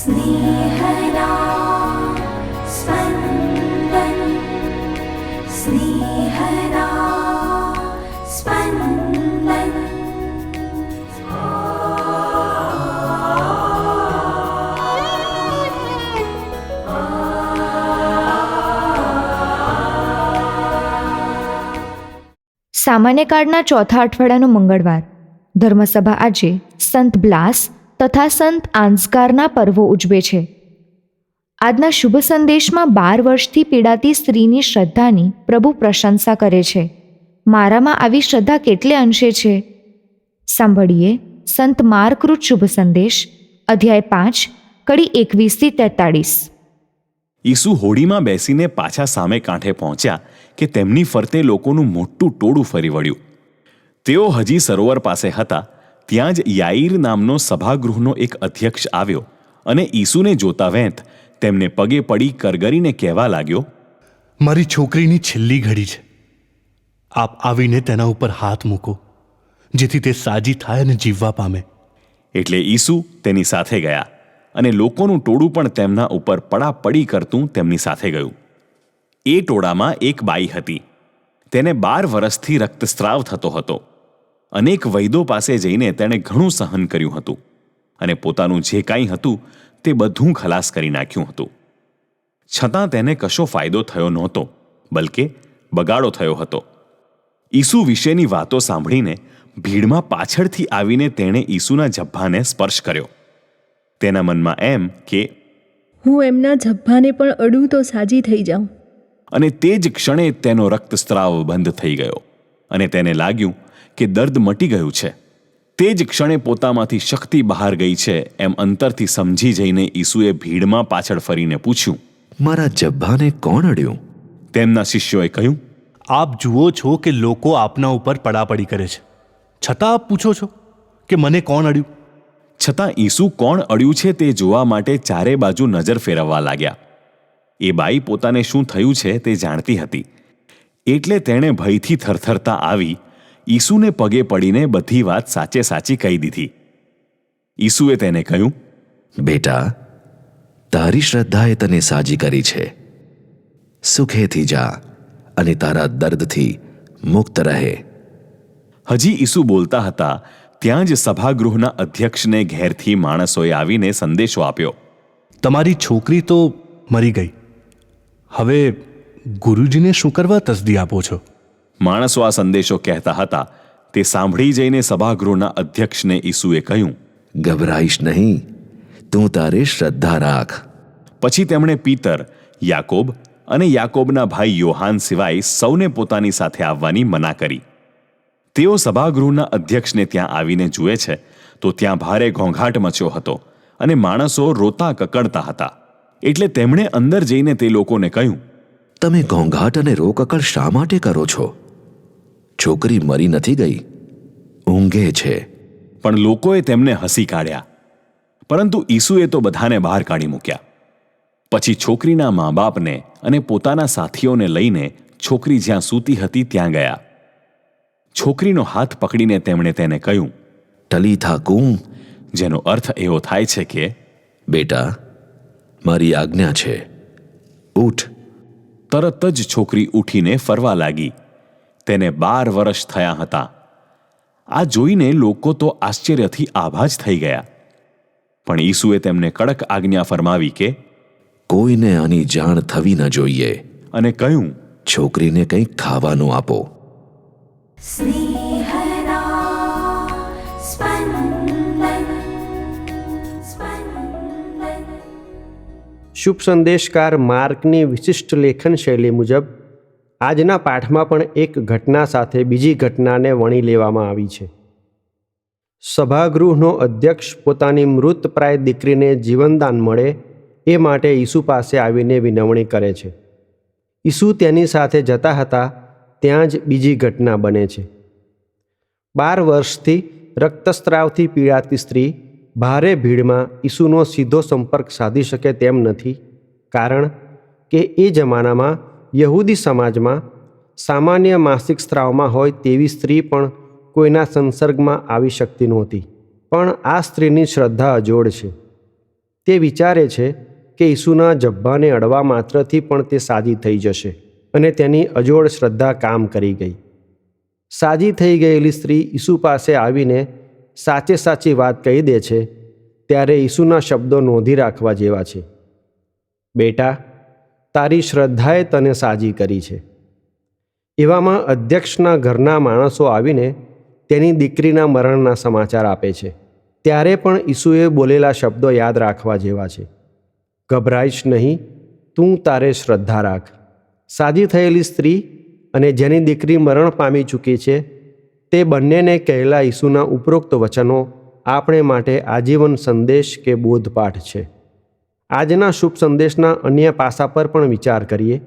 स्नेहदा स्पन्दन स्नेहदा स्पन्दन। સામાન્ય કાળના ચોથા અઠવાડિયાનો મંગળવાર. ધર્મસભા આજે સંત બ્લાસ તથા સંત આંસ્કારના પર્વો ઉજવે છે. આજના શુભ સંદેશમાં 12 વર્ષથી પીડાતી સ્ત્રીની શ્રદ્ધાની પ્રભુ પ્રશંસા કરે છે. મારામાં આવી શ્રદ્ધા કેટલે અંશે છે? સાંભળીએ સંત માર્કૃત શુભ સંદેશ અધ્યાય 5 કડી 21-43. ઈસુ હોડીમાં બેસીને પાછા સામે કાંઠે પહોંચ્યા કે તેમની ફરતે લોકોનું મોટું ટોળું ફરી વળ્યું. તેઓ હજી સરોવર પાસે હતા ત્યાં જ યાઈર નામનો સભાગૃહનો એક અધ્યક્ષ આવ્યો અને ઈસુને જોતા વેંત તેમને પગે પડી કરગરીને કહેવા લાગ્યો, મારી છોકરીની છેલ્લી ઘડી છે. આપ આવીને તેના ઉપર હાથ મૂકો, જેથી તે સાજી થાય અને જીવવા પામે. એટલે ઈસુ તેની સાથે ગયા અને લોકોનું ટોળું પણ તેમના ઉપર પડાપડી કરતું તેમની સાથે ગયું. એ ટોળામાં એક બાઈ હતી. તેને 12 વર્ષથી રક્તસ્રાવ થતો હતો. અનેક વૈદો પાસે જઈને તેણે ઘણું સહન કર્યું હતું અને પોતાનું જે કાંઈ હતું તે બધું ખલાસ કરી નાખ્યું હતું. છતાં તેને કશો ફાયદો થયો નહોતો, બલકે બગાડો થયો હતો. ઈસુ વિશેની વાતો સાંભળીને ભીડમાં પાછળથી આવીને તેણે ઈસુના જબ્ભાને સ્પર્શ કર્યો. તેના મનમાં એમ કે હું એમના જબ્ભાને પણ અડું તો સાજી થઈ જાઉં. અને તે જ ક્ષણે તેનો રક્તસ્રાવ બંધ થઈ ગયો અને તેને લાગ્યું કે દર્દ મટી ગયું છે. તે જ ક્ષણે પોતામાંથી શક્તિ બહાર ગઈ છે એમ અંતરથી સમજી જઈને ઈસુએ ભીડમાં પાછળ ફરીને પૂછ્યું, મારા જબ્ભાને કોણ અડ્યું? તેમના શિષ્યોએ કહ્યું, આપ જુઓ છો કે લોકો આપના ઉપર પડાપડી કરે છે, છતાં આપ પૂછો છો કે મને કોણ અડ્યું? છતાં ઈસુ કોણ અડ્યું છે તે જોવા માટે ચારે બાજુ નજર ફેરવવા લાગ્યા. એ બાઈ પોતાને શું થયું છે તે જાણતી હતી. એટલે તેણે ભયથી થરથરતા આવી ઈસુને પગે પડીને બધી વાત સાચે સાચી કહી દીધી. ઈસુએ તેને કહ્યું, બેટા, તારી શ્રદ્ધાએ તને સાજી કરી છે. સુખેથી જા અને તારા દર્દથી મુક્ત રહે. હજી ઈસુ બોલતા હતા ત્યાં જ સભાગૃહના અધ્યક્ષને ઘેરથી માણસોએ આવીને સંદેશો આપ્યો, તમારી છોકરી તો મરી ગઈ. હવે ગુરુજીને શું કરવા તસદી આપો છો? માણસો આ સંદેશો કહેતા હતા તે સાંભળી જઈને સભાગૃહના અધ્યક્ષને ઈસુએ કહ્યું, ગભરાઈશ નહીં, તું તારે શ્રદ્ધા રાખ. પછી તેમણે પીતર, યાકોબ અને યાકોબના ભાઈ યોહાન સિવાય સૌને પોતાની સાથે આવવાની મના કરી. તેઓ સભાગૃહના અધ્યક્ષને ત્યાં આવીને જુએ છે તો ત્યાં ભારે ઘોંઘાટ મચ્યો હતો અને માણસો રોતા કકડતા હતા. એટલે તેમણે અંદર જઈને તે લોકોને કહ્યું, તમે ઘોંઘાટ અને રોકકળ શા માટે કરો છો? છોકરી મરી નથી ગઈ, ઊંઘે છે. પણ લોકોએ તેમને હસી કાઢ્યા. પરંતુ ઈસુએ તો બધાને બહાર કાઢી મૂક્યા. પછી છોકરીના મા બાપને અને પોતાના સાથીઓને લઈને છોકરી જ્યાં સૂતી હતી ત્યાં ગયા. છોકરીનો હાથ પકડીને તેમણે તેને કહ્યું, ટલીથા કૂમ, જેનો અર્થ એવો થાય છે કે બેટા, મારી આજ્ઞા છે, ઉઠ. તરત જ છોકરી ઉઠીને ફરવા લાગી. તેને 12 વર્ષ થયા હતા. આ જોઈને લોકો તો આશ્ચર્યથી આભા જ થઈ ગયા. પણ ઈસુએ તેમને કડક આજ્ઞા ફરમાવી કે કોઈને આની જાણ થવી ન જોઈએ અને કહ્યું, છોકરીને કંઈક ખાવાનું આપો. स्नेहदा स्पन्दन स्पन्दन। શુભ સંદેશકાર માર્કની વિશિષ્ટ લેખન શૈલી મુજબ આજના પાઠમાં પણ એક ઘટના સાથે બીજી ઘટનાને વણી લેવામાં આવી છે. સભાગૃહનો અધ્યક્ષ પોતાની મૃતપ્રાય દીકરીને જીવનદાન મળે એ માટે ઈસુ પાસે આવીને વિનવણી કરે છે. ઈસુ તેની સાથે જતા હતા ત્યાં જ બીજી ઘટના બને છે. 12 વર્ષથી રક્તસ્રાવથી પીડાતી સ્ત્રી ભારે ભીડમાં ઈસુનો સીધો સંપર્ક સાધી શકે તેમ નથી, કારણ કે એ જમાનામાં યહૂદી સમાજમાં સામાન્ય માસિક સ્ત્રાવમાં હોય તેવી સ્ત્રી પણ કોઈના સંસર્ગમાં આવી શકતી નહોતી. પણ આ સ્ત્રીની શ્રદ્ધા અજોડ છે. તે વિચારે છે કે ઈસુના જબ્બાને અડવા માત્રથી પણ તે સાજી થઈ જશે અને તેની અજોડ શ્રદ્ધા કામ કરી ગઈ. સાજી થઈ ગયેલી સ્ત્રી ઈસુ પાસે આવીને સાચે સાચી વાત કહી દે છે ત્યારે ઈસુના શબ્દો નોંધી રાખવા જેવા છે. બેટા, તારી શ્રદ્ધાએ તને સાજી કરી છે. એવામાં અધ્યક્ષના ઘરના માણસો આવીને તેની દીકરીના મરણના સમાચાર આપે છે. ત્યારે પણ ઈસુએ બોલેલા શબ્દો યાદ રાખવા જેવા છે. ગભરાઈશ નહીં, તું તારે શ્રદ્ધા રાખ. સાજી થયેલી સ્ત્રી અને જેની દીકરી મરણ પામી ચૂકી છે તે બંનેને કહેલા ઈસુના ઉપરોક્ત વચનો આપણે માટે આજીવન સંદેશ કે બોધપાઠ છે. આજના શુભ સંદેશના અન્ય પાસા પર પણ વિચાર કરીએ.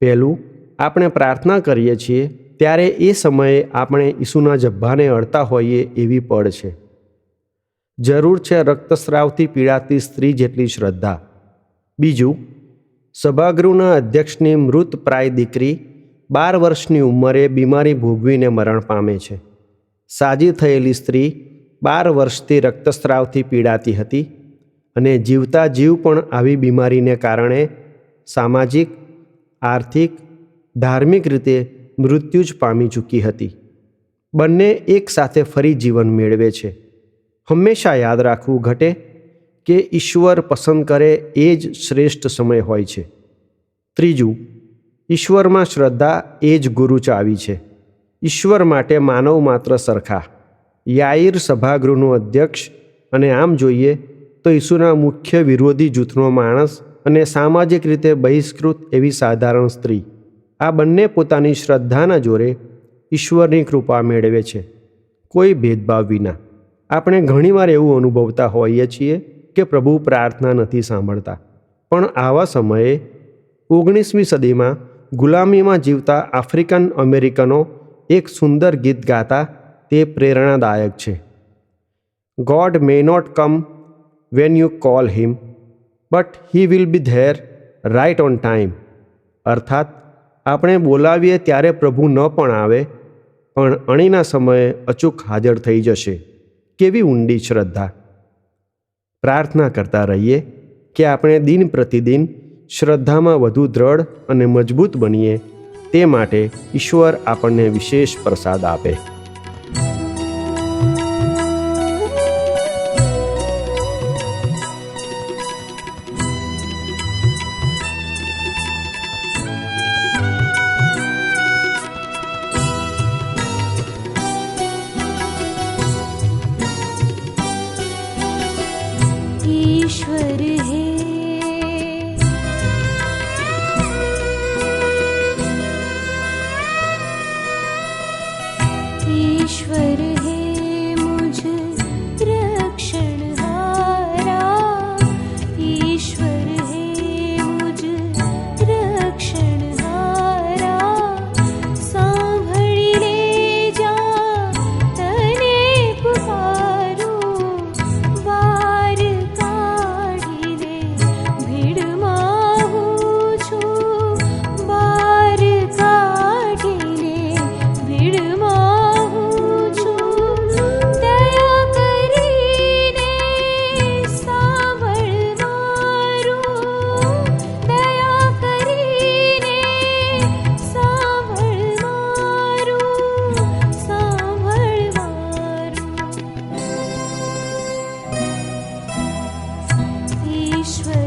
પહેલું, આપણે પ્રાર્થના કરીએ છીએ ત્યારે એ સમયે આપણે ઈસુના જબ્બાને અડતા હોઈએ એવી પડ છે. જરૂર છે રક્તસ્રાવથી પીડાતી સ્ત્રી જેટલી શ્રદ્ધા. બીજું, સભાગૃહના અધ્યક્ષની મૃતપ્રાય દીકરી 12 વર્ષની ઉંમરે બીમારી ભોગવીને મરણ પામે છે. સાજી થયેલી સ્ત્રી 12 વર્ષથી રક્તસ્રાવથી પીડાતી હતી અને જીવતા જીવ પણ આવી બીમારીને કારણે સામાજિક, આર્થિક, ધાર્મિક રીતે મૃત્યુ જ પામી ચૂકી હતી. બંને એકસાથે ફરી જીવન મેળવે છે. હંમેશા યાદ રાખવું ઘટે કે ઈશ્વર પસંદ કરે એ જ શ્રેષ્ઠ સમય હોય છે. ત્રીજું, ઈશ્વરમાં શ્રદ્ધા એ જ ગુરુ ચાવી છે. ઈશ્વર માટે માનવ માત્ર સરખા. યાઈર સભાગૃહનો અધ્યક્ષ અને આમ જોઈએ તો ઈસુના મુખ્ય વિરોધી જૂથનો માણસ અને સામાજિક રીતે બહિષ્કૃત એવી સાધારણ સ્ત્રી, આ બંને પોતાની શ્રદ્ધાના જોરે ઈશ્વરની કૃપા મેળવે છે, કોઈ ભેદભાવ વિના. આપણે ઘણીવાર એવું અનુભવતા હોઈએ છીએ કે પ્રભુ પ્રાર્થના નથી સાંભળતા, પણ આવા સમયે 19મી સદીમાં ગુલામીમાં જીવતા આફ્રિકન અમેરિકનો એક સુંદર ગીત ગાતા તે પ્રેરણાદાયક છે. God may not come when you call him, but he will be there right on time. અર્થાત આપણે બોલાવીએ ત્યારે પ્રભુ ન પણ આવે, પણ અણીના સમયે અચૂક હાજર થઈ જશે. કેવી ઊંડી શ્રદ્ધા! પ્રાર્થના કરતા રહીએ કે આપણે દિન પ્રતિદિન શ્રદ્ધામાં વધુ દ્રઢ અને મજબૂત બનીએ, તે માટે ઈશ્વર આપણને વિશેષ પ્રસાદ આપે. ईश्वर है, ईश्वर है मुझ रक्षणहारा, ईश्वर है मुझ रक्षणहारा. सांभળી લેજા તને પુકારું, બાર કાઢી લે ભીડમાં હું છું, બાર કાઢી લે ભીડમાં હું છું. દયા કરીને સાંભળ મારું, દયા કરીને સાંભળ મારું, સાંભળ મારું. ઈશ્વર